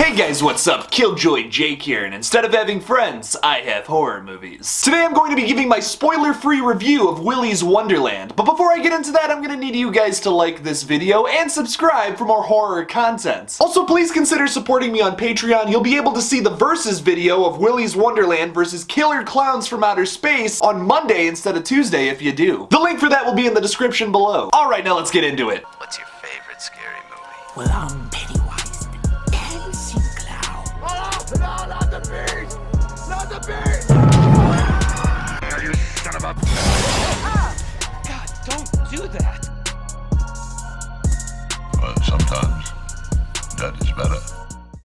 Hey guys, what's up? KillJoy Jake here, and instead of having friends, I have horror movies. Today I'm going to be giving my spoiler-free review of Willys Wonderland, but before I get into that, I'm gonna need you guys to like this video and subscribe for more horror content. Also, please consider supporting me on Patreon. You'll be able to see the versus video of Willys Wonderland versus Killer Clowns from Outer Space on Monday instead of Tuesday if you do. The link for that will be in the description below. Alright, now let's get into it. What's your favorite scary movie? Well, I'm Pennywise and Sin Clown. Oh, no, not the beast! Not the beast! You son of a... God, don't do that. But sometimes that is better.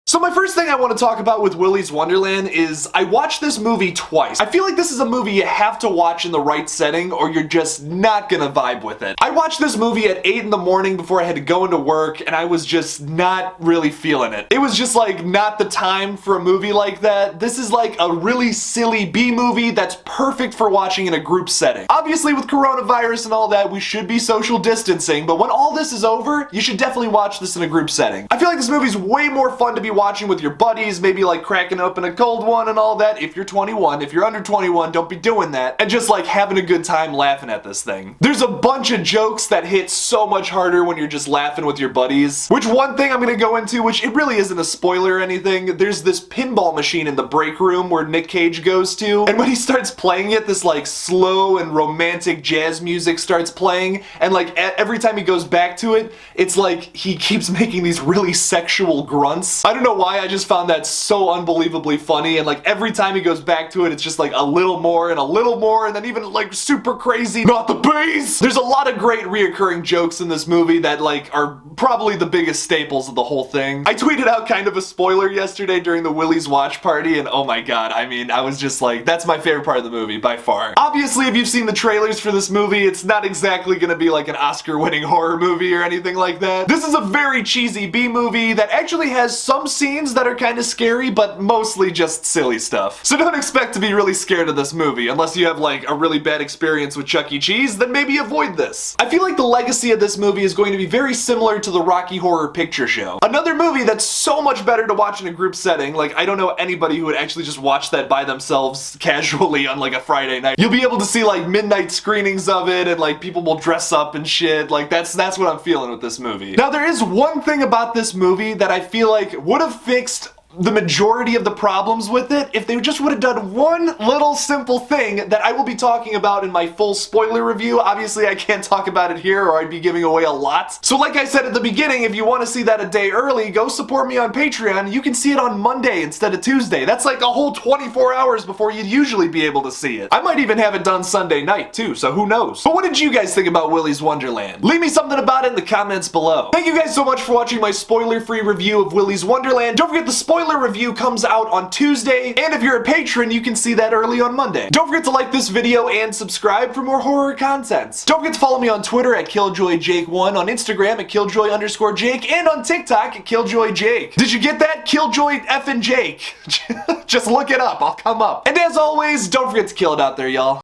So my first thing I want to talk about with Willys Wonderland is I watched this movie twice. I feel like this is a movie you have to watch in the right setting or you're just not gonna vibe with it. I watched this movie at 8 in the morning before I had to go into work and I was just not really feeling it. It was just like not the time for a movie like that. This is like a really silly B movie that's perfect for watching in a group setting. Obviously with coronavirus and all that, we should be social distancing, but when all this is over, you should definitely watch this in a group setting. I feel like this movie's way more fun to be watching with your buddies, maybe like cracking open a cold one and all that if you're 21. If you're under 21, don't be doing that. And just like having a good time laughing at this thing. There's a bunch of jokes that hit so much harder when you're just laughing with your buddies. Which one thing I'm gonna go into, which it really isn't a spoiler or anything, there's this pinball machine in the break room where Nick Cage goes to, and when he starts playing it, this like slow and romantic jazz music starts playing, and like every time he goes back to it, it's like he keeps making these really sexual grunts. I don't know why, I just found that so unbelievably funny, and like every time he goes back to it, it's just like a little more, and then even like super crazy, not the bass! There's a lot of great reoccurring jokes in this movie that like are probably the biggest staples of the whole thing. I tweeted out kind of a spoiler yesterday during the Willys watch party, and oh my god, I mean, I was just like, that's my favorite part of the movie, by far. Obviously, if you've seen the trailers for this movie, it's not exactly gonna be like an Oscar-winning horror movie or anything like that. This is a very cheesy B movie that actually has some scenes that are kind of scary, but mostly just silly stuff. So don't expect to be really scared of this movie, unless you have like a really bad experience with Chuck E. Cheese, then maybe avoid this. I feel like the legacy of this movie is going to be very similar to the Rocky Horror Picture Show. Another movie that's so much better to watch in a group setting. Like, I don't know anybody who would actually just watch that by themselves casually on like a Friday night. You'll be able to see like midnight screenings of it, and like people will dress up and shit. Like that's what I'm feeling with this movie. Now there is one thing about this movie that I feel like would have fixed the majority of the problems with it if they just would have done one little simple thing that I will be talking about in my full spoiler review. Obviously, I can't talk about it here or I'd be giving away a lot. So like I said at the beginning, if you want to see that a day early, go support me on Patreon. You can see it on Monday instead of Tuesday. That's like a whole 24 hours before you'd usually be able to see it. I might even have it done Sunday night too, so who knows. But what did you guys think about Willys Wonderland? Leave me something about it in the comments below. Thank you guys so much for watching my spoiler-free review of Willys Wonderland. Don't forget the spoiler review comes out on Tuesday, and if you're a patron, you can see that early on Monday. Don't forget to like this video and subscribe for more horror content. Don't forget to follow me on Twitter at KillJoyJake1, on Instagram at KillJoy_Jake, and on TikTok at KillJoyJake. Did you get that? KillJoy effing Jake. Just look it up, I'll come up. And as always, don't forget to kill it out there, y'all.